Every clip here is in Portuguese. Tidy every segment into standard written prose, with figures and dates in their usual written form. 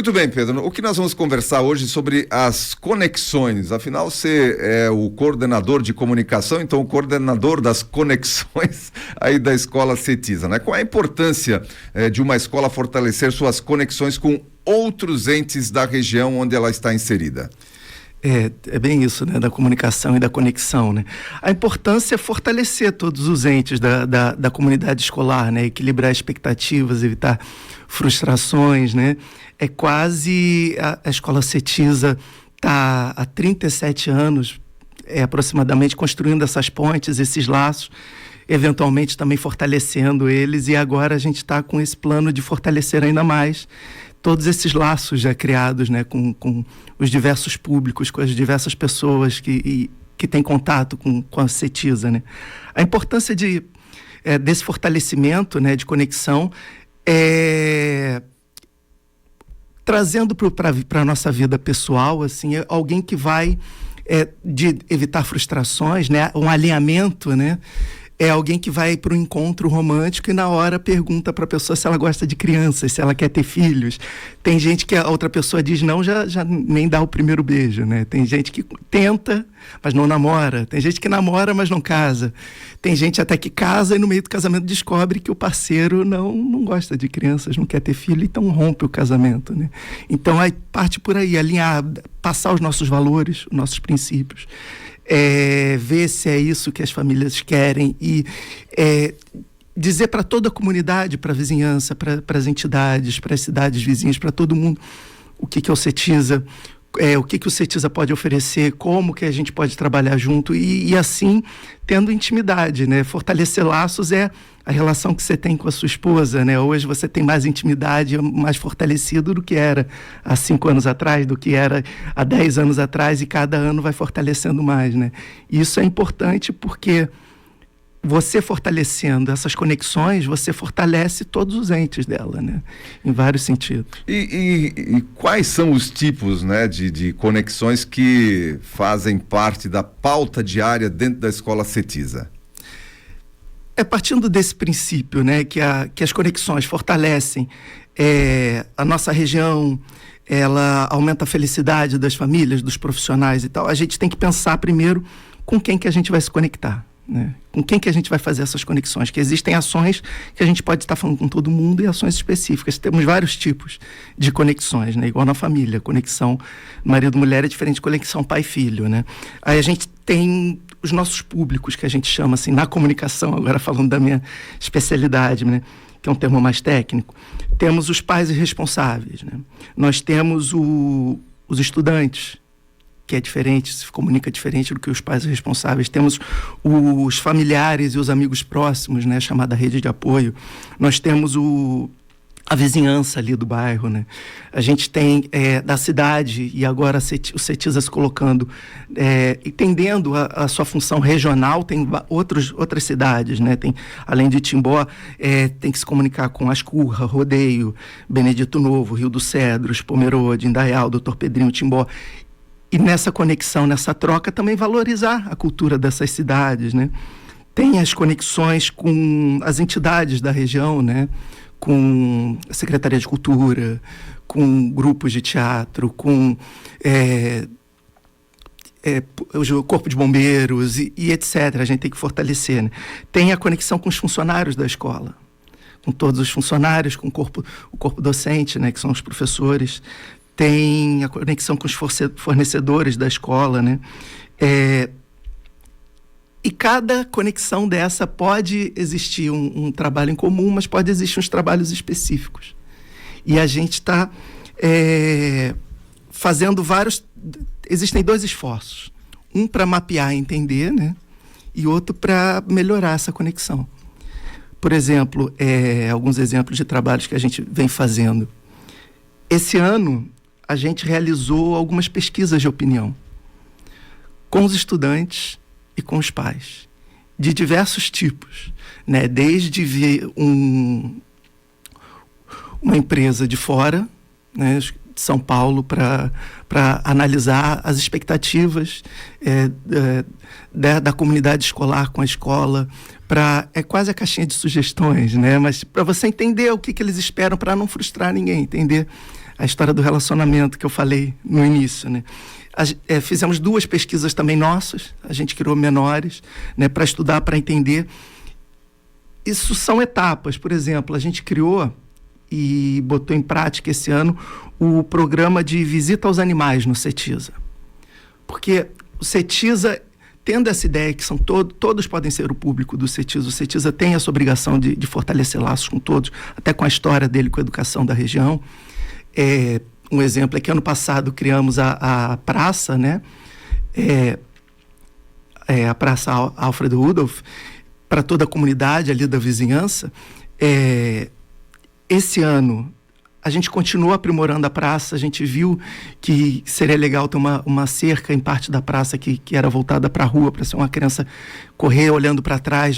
Muito bem, Pedro. O que nós vamos conversar hoje sobre as conexões. Afinal, você é o coordenador de comunicação, então o coordenador das conexões aí da Escola Cetiza, né? Qual é a importância de uma escola fortalecer suas conexões com outros entes da região onde ela está inserida? É bem isso, né? Da comunicação e da conexão, né? A importância é fortalecer todos os entes da comunidade escolar, né? Equilibrar expectativas, evitar frustrações, né? É quase... A Escola Cetiza está há 37 anos, aproximadamente, construindo essas pontes, esses laços, eventualmente também fortalecendo eles, e agora a gente está com esse plano de fortalecer ainda mais todos esses laços já criados, né, com os diversos públicos, com as diversas pessoas que têm contato com a Cetiza, né? A importância desse fortalecimento, né, de conexão, trazendo para a nossa vida pessoal, assim, alguém que vai de evitar frustrações, né, um alinhamento, né? É alguém que vai para o encontro romântico e na hora pergunta para a pessoa se ela gosta de crianças, se ela quer ter filhos. Tem gente que a outra pessoa diz não, já nem dá o primeiro beijo, né? Tem gente que tenta, mas não namora. Tem gente que namora, mas não casa. Tem gente até que casa e no meio do casamento descobre que o parceiro não gosta de crianças, não quer ter filho, então rompe o casamento, né? Então, aí parte por aí, alinhar, passar os nossos valores, os nossos princípios. Ver se é isso que as famílias querem e dizer para toda a comunidade, para a vizinhança, para as entidades, para as cidades vizinhas, para todo mundo o que é o Cetiza, o que o Cetiza pode oferecer, como que a gente pode trabalhar junto e assim, tendo intimidade, né? Fortalecer laços é a relação que você tem com a sua esposa, né? Hoje você tem mais intimidade, mais fortalecido do que era há 5 anos atrás, do que era há 10 anos atrás, e cada ano vai fortalecendo mais, né? E isso é importante porque você fortalecendo essas conexões, você fortalece todos os entes dela, né? Em vários sentidos. E quais são os tipos, né, de conexões que fazem parte da pauta diária dentro da Escola Cetiza? Partindo desse princípio, né, que as conexões fortalecem a nossa região, ela aumenta a felicidade das famílias, dos profissionais e tal, a gente tem que pensar primeiro com quem que a gente vai se conectar, né? Com quem que a gente vai fazer essas conexões, que existem ações que a gente pode estar falando com todo mundo e ações específicas. Temos vários tipos de conexões, né? Igual na família, conexão marido-mulher é diferente de conexão pai-filho, né? Aí a gente tem os nossos públicos, que a gente chama assim, na comunicação, agora falando da minha especialidade, né? Que é um termo mais técnico. Temos os pais irresponsáveis, né? Nós temos os estudantes, que é diferente, se comunica diferente do que os pais responsáveis. Temos os familiares e os amigos próximos, né, chamada rede de apoio. Nós temos a vizinhança ali do bairro, né? A gente tem da cidade, e agora o Cetiza se colocando, entendendo a sua função regional, tem outras cidades, né? Tem, além de Timbó, tem que se comunicar com Ascurra, Rodeio, Benedito Novo, Rio dos Cedros, Pomerode, Indaial, Doutor Pedrinho, Timbó. E nessa conexão, nessa troca, também valorizar a cultura dessas cidades, né? Tem as conexões com as entidades da região, né? Com a Secretaria de Cultura, com grupos de teatro, com o Corpo de Bombeiros e etc. A gente tem que fortalecer, né? Tem a conexão com os funcionários da escola, com todos os funcionários, com o corpo docente, né? Que são os professores. Tem a conexão com os fornecedores da escola, né? E cada conexão dessa pode existir um trabalho em comum, mas pode existir uns trabalhos específicos. E a gente está fazendo vários... Existem 2 esforços. Um para mapear e entender, né? E outro para melhorar essa conexão. Por exemplo, alguns exemplos de trabalhos que a gente vem fazendo. Esse ano, a gente realizou algumas pesquisas de opinião com os estudantes e com os pais, de diversos tipos, né? Desde ver uma empresa de fora, né, de São Paulo, para analisar as expectativas da comunidade escolar com a escola, é quase a caixinha de sugestões, né? Mas para você entender o que eles esperam, para não frustrar ninguém, entender a história do relacionamento que eu falei no início, né? Fizemos 2 pesquisas também nossas, a gente criou menores, né, para estudar, para entender. Isso são etapas. Por exemplo, a gente criou e botou em prática esse ano o programa de visita aos animais no CETISA. Porque o CETISA, tendo essa ideia que são todos podem ser o público do CETISA, o CETISA tem essa obrigação de fortalecer laços com todos, até com a história dele, com a educação da região. Um exemplo é que ano passado criamos a praça, né? A Praça Alfredo Rudolph, para toda a comunidade ali da vizinhança. Esse ano a gente continua aprimorando a praça, a gente viu que seria legal ter uma cerca em parte da praça que era voltada para a rua, para ser uma criança correr olhando para trás,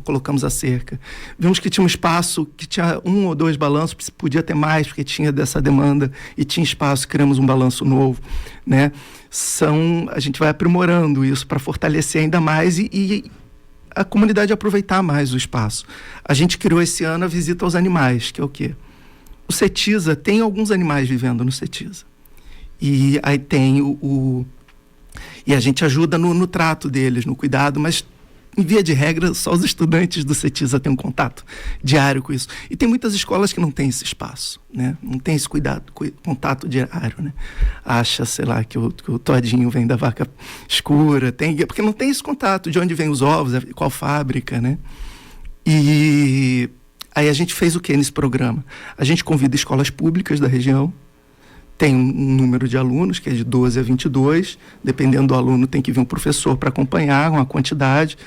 colocamos a cerca. Vimos que tinha um espaço que tinha 1 ou 2 balanços, podia ter mais, porque tinha dessa demanda, e tinha espaço, criamos um balanço novo, né? A gente vai aprimorando isso para fortalecer ainda mais e a comunidade aproveitar mais o espaço. A gente criou esse ano a visita aos animais, que é o quê? O CETISA tem alguns animais vivendo no CETISA. E aí tem e a gente ajuda no trato deles, no cuidado, mas, em via de regra, só os estudantes do CETISA têm um contato diário com isso. E tem muitas escolas que não têm esse espaço, né? Não tem esse contato diário, né? Acha, sei lá, que o todinho vem da vaca escura, porque não tem esse contato, de onde vêm os ovos, qual fábrica, né? E aí a gente fez o que nesse programa? A gente convida escolas públicas da região, tem um número de alunos, que é de 12 a 22, dependendo do aluno tem que vir um professor para acompanhar uma quantidade,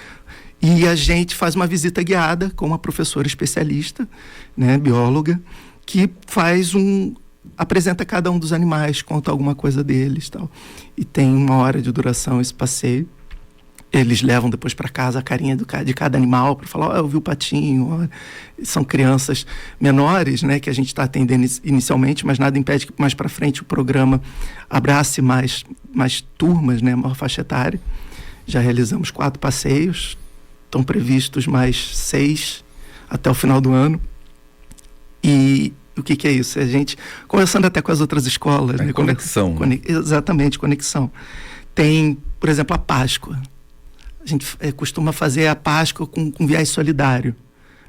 e a gente faz uma visita guiada com uma professora especialista, né, bióloga, que apresenta cada um dos animais, conta alguma coisa deles, tal. E tem 1 hora de duração esse passeio. Eles levam depois para casa a carinha de cada animal para falar, eu vi o patinho. São crianças menores, né, que a gente está atendendo inicialmente, mas nada impede que mais para frente o programa abrace mais turmas, né, maior faixa etária. Já realizamos 4 passeios, estão previstos mais 6 até o final do ano. E o que é isso? A gente, conversando até com as outras escolas... né, conexão. Exatamente, conexão. Tem, por exemplo, a Páscoa. A gente costuma fazer a Páscoa com viés solidário.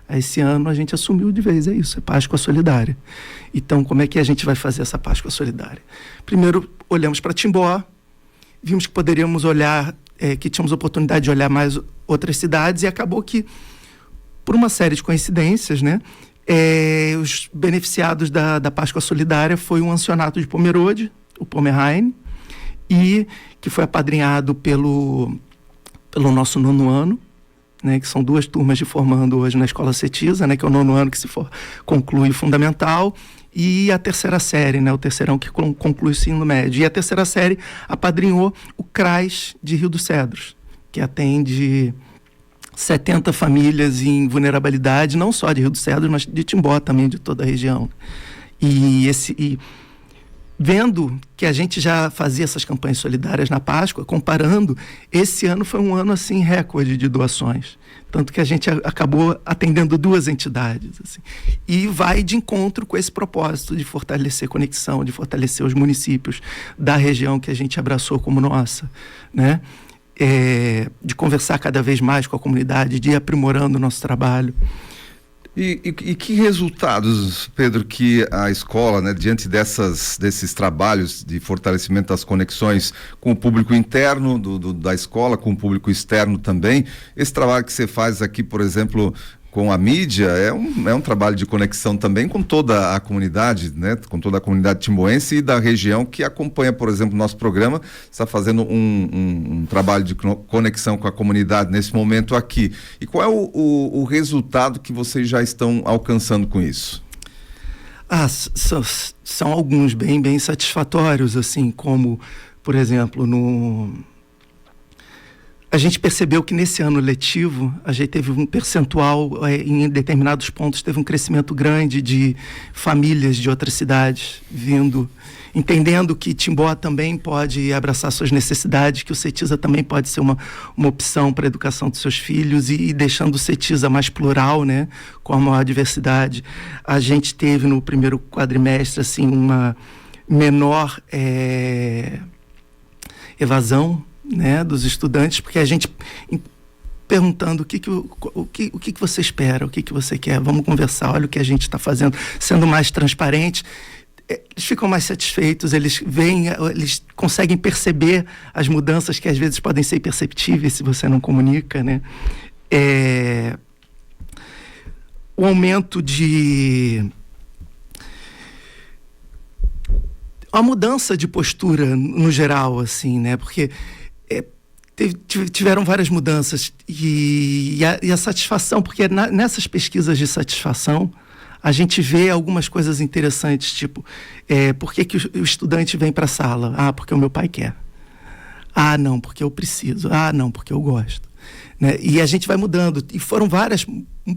Esse ano a gente assumiu de vez, é isso, é Páscoa solidária. Então, como é que a gente vai fazer essa Páscoa solidária? Primeiro, olhamos para Timbó, vimos que poderíamos olhar, que tínhamos oportunidade de olhar mais outras cidades, e acabou que, por uma série de coincidências, né, os beneficiados da Páscoa solidária foi um ancianato de Pomerode, o Pomerheim, e que foi apadrinhado pelo nosso 9º ano, né, que são 2 turmas de formando hoje na Escola CETISA, né, que é o 9º ano que conclui o fundamental, e a 3ª série, né, o terceirão que conclui o ensino médio. E a 3ª série apadrinhou o CRAS de Rio dos Cedros, que atende 70 famílias em vulnerabilidade, não só de Rio dos Cedros, mas de Timbó também, de toda a região. E vendo que a gente já fazia essas campanhas solidárias na Páscoa, comparando, esse ano foi um ano, assim, recorde de doações. Tanto que a gente acabou atendendo 2 entidades. Assim, e vai de encontro com esse propósito de fortalecer conexão, de fortalecer os municípios da região que a gente abraçou como nossa, né? De conversar cada vez mais com a comunidade, de ir aprimorando o nosso trabalho. E que resultados, Pedro, que a escola, né, diante desses trabalhos de fortalecimento das conexões com o público interno da escola, com o público externo também, esse trabalho que você faz aqui, por exemplo, com a mídia, é um trabalho de conexão também com toda a comunidade, né? Com toda a comunidade timboense e da região que acompanha, por exemplo, o nosso programa, está fazendo um trabalho de conexão com a comunidade nesse momento aqui. E qual é o resultado que vocês já estão alcançando com isso? São alguns bem satisfatórios, assim, como, por exemplo, A gente percebeu que nesse ano letivo, a gente teve um percentual, em determinados pontos, teve um crescimento grande de famílias de outras cidades vindo, entendendo que Timbó também pode abraçar suas necessidades, que o CETISA também pode ser uma opção para a educação dos seus filhos e deixando o CETISA mais plural, né, com a maior diversidade. A gente teve no primeiro quadrimestre assim, uma menor evasão, né, dos estudantes, porque a gente perguntando o que você espera, o que você quer, vamos conversar, olha o que a gente está fazendo, sendo mais transparente, eles ficam mais satisfeitos, eles conseguem perceber as mudanças que às vezes podem ser imperceptíveis se você não comunica, né? O aumento a mudança de postura no geral, assim, né? Porque tiveram várias mudanças e a satisfação, porque nessas pesquisas de satisfação a gente vê algumas coisas interessantes, tipo, por que o estudante vem para a sala? Ah, porque o meu pai quer. Ah, não, porque eu preciso. Ah, não, porque eu gosto. Né? E a gente vai mudando. E foram várias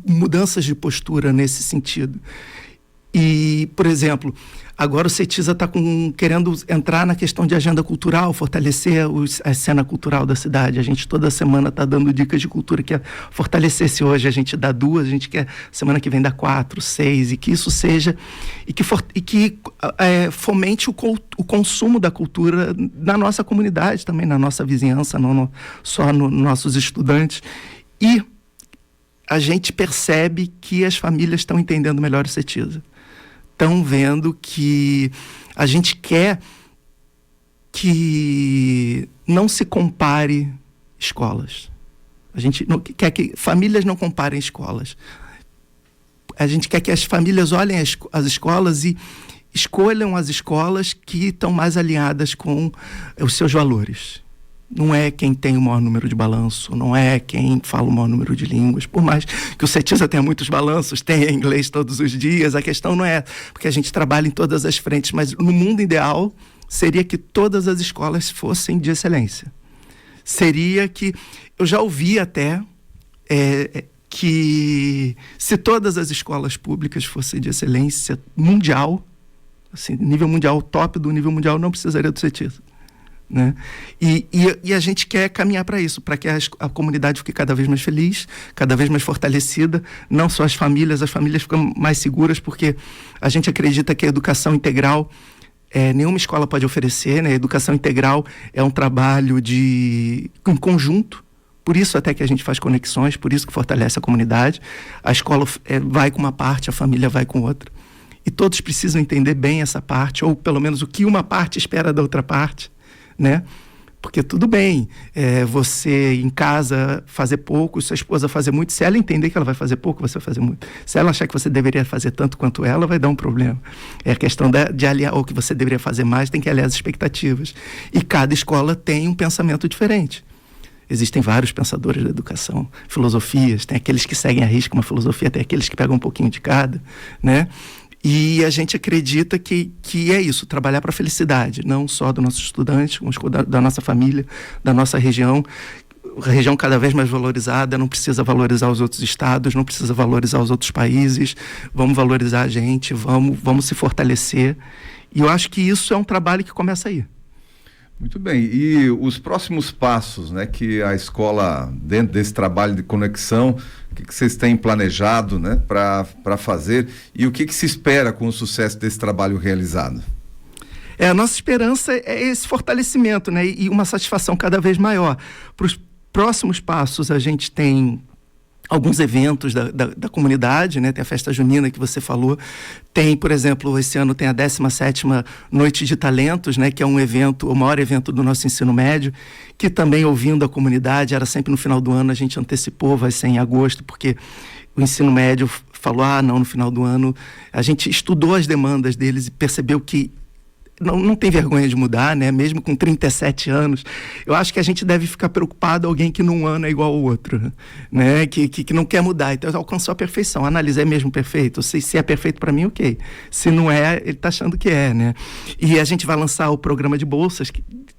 mudanças de postura nesse sentido. E, por exemplo, agora o CETISA está querendo entrar na questão de agenda cultural, fortalecer a cena cultural da cidade. A gente toda semana está dando dicas de cultura, que fortalecer. Se hoje a gente dá 2, a gente quer semana que vem dar 4, 6, e que isso seja, e que fomente o consumo da cultura na nossa comunidade também, na nossa vizinhança, não só nos nossos estudantes. E a gente percebe que as famílias estão entendendo melhor o CETISA. Estão vendo que a gente quer que não se compare escolas. A gente quer que famílias não comparem escolas. A gente quer que as famílias olhem as escolas e escolham as escolas que estão mais alinhadas com os seus valores. Não é quem tem o maior número de balanço, não é quem fala o maior número de línguas, por mais que o CETISA tenha muitos balanços, tenha inglês todos os dias, a questão não é, porque a gente trabalha em todas as frentes, mas no mundo ideal seria que todas as escolas fossem de excelência. Seria que, eu já ouvi até, que se todas as escolas públicas fossem de excelência mundial, assim, nível mundial, top do nível mundial, não precisaria do CETISA. Né? E a gente quer caminhar para isso, para que a comunidade fique cada vez mais feliz, cada vez mais fortalecida, não só as famílias ficam mais seguras, porque a gente acredita que a educação integral nenhuma escola pode oferecer, né? A educação integral é um trabalho em conjunto, por isso até que a gente faz conexões, por isso que fortalece a comunidade. A escola vai com uma parte, a família vai com outra, e todos precisam entender bem essa parte, ou pelo menos o que uma parte espera da outra parte, né? Porque tudo bem, você em casa fazer pouco, sua esposa fazer muito, se ela entender que ela vai fazer pouco, você vai fazer muito. Se ela achar que você deveria fazer tanto quanto ela, vai dar um problema. É a questão de aliar, ou que você deveria fazer mais, tem que aliar as expectativas. E cada escola tem um pensamento diferente. Existem vários pensadores da educação, filosofias, tem aqueles que seguem a risca uma filosofia, tem aqueles que pegam um pouquinho de cada, né? E a gente acredita que é isso, trabalhar para a felicidade, não só do nosso estudante, da nossa família, da nossa região. A região cada vez mais valorizada, não precisa valorizar os outros estados, não precisa valorizar os outros países, vamos valorizar a gente, vamos se fortalecer. E eu acho que isso é um trabalho que começa aí. Muito bem, e os próximos passos, né, que a escola, dentro desse trabalho de conexão, o que vocês têm planejado, né, para fazer, e o que se espera com o sucesso desse trabalho realizado? A nossa esperança é esse fortalecimento, né, e uma satisfação cada vez maior. Para os próximos passos, a gente tem alguns eventos da comunidade, né? Tem a festa junina que você falou, tem, por exemplo, esse ano tem a 17ª Noite de Talentos, né? Que é um evento, o maior evento do nosso ensino médio, que também, ouvindo a comunidade, era sempre no final do ano, a gente antecipou, vai ser em agosto, porque o ensino médio falou, não, no final do ano, a gente estudou as demandas deles e percebeu que não tem vergonha de mudar, né? Mesmo com 37 anos. Eu acho que a gente deve ficar preocupado alguém que num ano é igual ao outro, né? Que não quer mudar. Então, alcançou a perfeição. Analisa, é mesmo perfeito? Se é perfeito para mim, ok. Se não é, ele está achando que é, né? E a gente vai lançar o programa de bolsas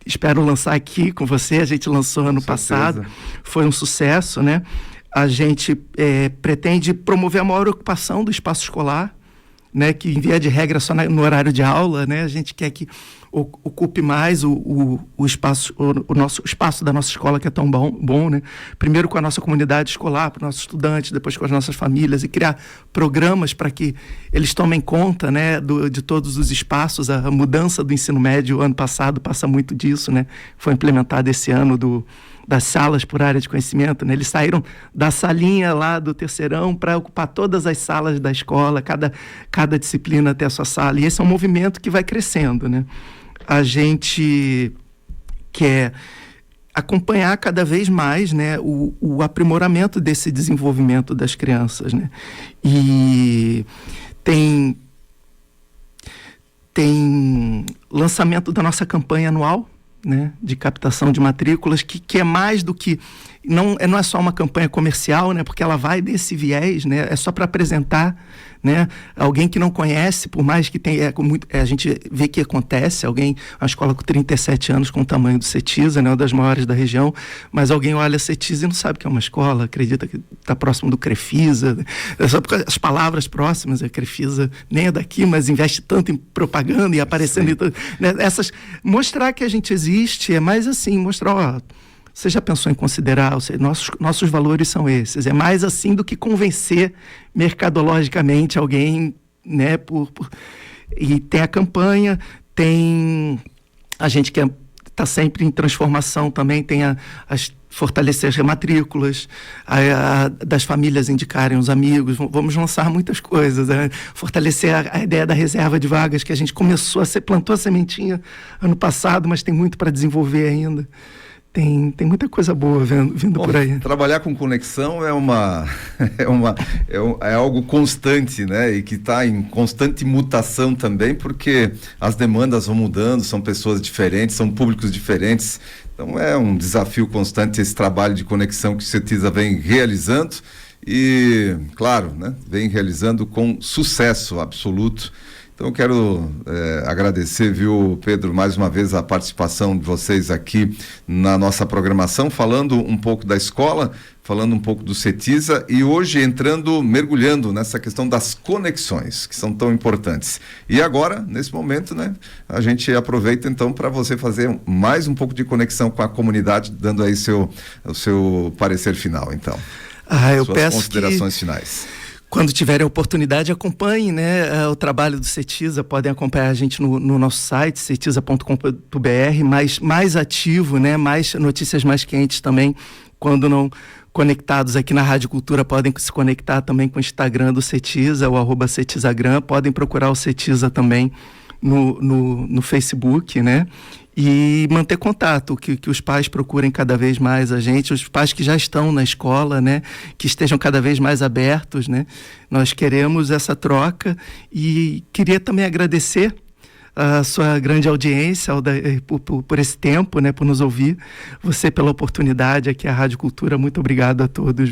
espero lançar aqui com você. A gente lançou ano passado, foi um sucesso, né? A gente pretende promover a maior ocupação do espaço escolar, né, que em via de regra só no horário de aula, né? A gente quer que ocupe mais o espaço, o nosso espaço da nossa escola, que é tão bom, né? Primeiro com a nossa comunidade escolar, para os nossos estudantes, depois com as nossas famílias, e criar programas para que eles tomem conta, né, de todos os espaços. A mudança do ensino médio ano passado passa muito disso, né? Foi implementada esse ano das salas por área de conhecimento, né? Eles saíram da salinha lá do terceirão para ocupar todas as salas da escola, cada disciplina ter a sua sala, e esse é um movimento que vai crescendo, né? A gente quer acompanhar cada vez mais, né, o aprimoramento desse desenvolvimento das crianças, né? E tem lançamento da nossa campanha anual, né, de captação de matrículas, que é mais do que... Não é só uma campanha comercial, né, porque ela vai desse viés, né, é só para apresentar, né, alguém que não conhece, por mais que tenha... a gente vê que acontece, uma escola com 37 anos com o tamanho do CETISA, né, uma das maiores da região, mas alguém olha CETISA e não sabe que é uma escola, acredita que está próximo do CREFISA, só porque as palavras próximas, a CREFISA nem é daqui, mas investe tanto em propaganda e aparecendo em tudo, né, mostrar que a gente existe, é mais assim, mostrar, ó, você já pensou em considerar, nossos valores são esses, é mais assim do que convencer mercadologicamente alguém, né, e tem a campanha, a gente que está sempre em transformação também, tem fortalecer as rematrículas, das famílias indicarem os amigos, vamos lançar muitas coisas, né? Fortalecer a ideia da reserva de vagas, que a gente plantou a sementinha ano passado, mas tem muito para desenvolver ainda. Tem muita coisa boa vindo por aí. Trabalhar com conexão é algo constante, né? E que está em constante mutação também, porque as demandas vão mudando, são pessoas diferentes, são públicos diferentes. Então é um desafio constante esse trabalho de conexão que o CETISA vem realizando e, claro, né, vem realizando com sucesso absoluto. Então eu quero agradecer, viu, Pedro, mais uma vez a participação de vocês aqui na nossa programação, falando um pouco da escola, falando um pouco do CETISA e hoje mergulhando nessa questão das conexões, que são tão importantes. E agora, nesse momento, né, a gente aproveita então para você fazer mais um pouco de conexão com a comunidade, dando aí o seu parecer final, então. Eu suas peço considerações finais. Quando tiverem a oportunidade, acompanhem, né, o trabalho do CETISA. Podem acompanhar a gente no nosso site, cetisa.com.br, mais ativo, né, notícias mais quentes também. Quando não conectados aqui na Rádio Cultura, podem se conectar também com o Instagram do CETISA, o @CETISAgram. Podem procurar o CETISA também no Facebook, né? E manter contato, que os pais procurem cada vez mais a gente, os pais que já estão na escola, né, que estejam cada vez mais abertos, né? Nós queremos essa troca e queria também agradecer a sua grande audiência por esse tempo, né, por nos ouvir, você pela oportunidade aqui à Rádio Cultura. Muito obrigado a todos.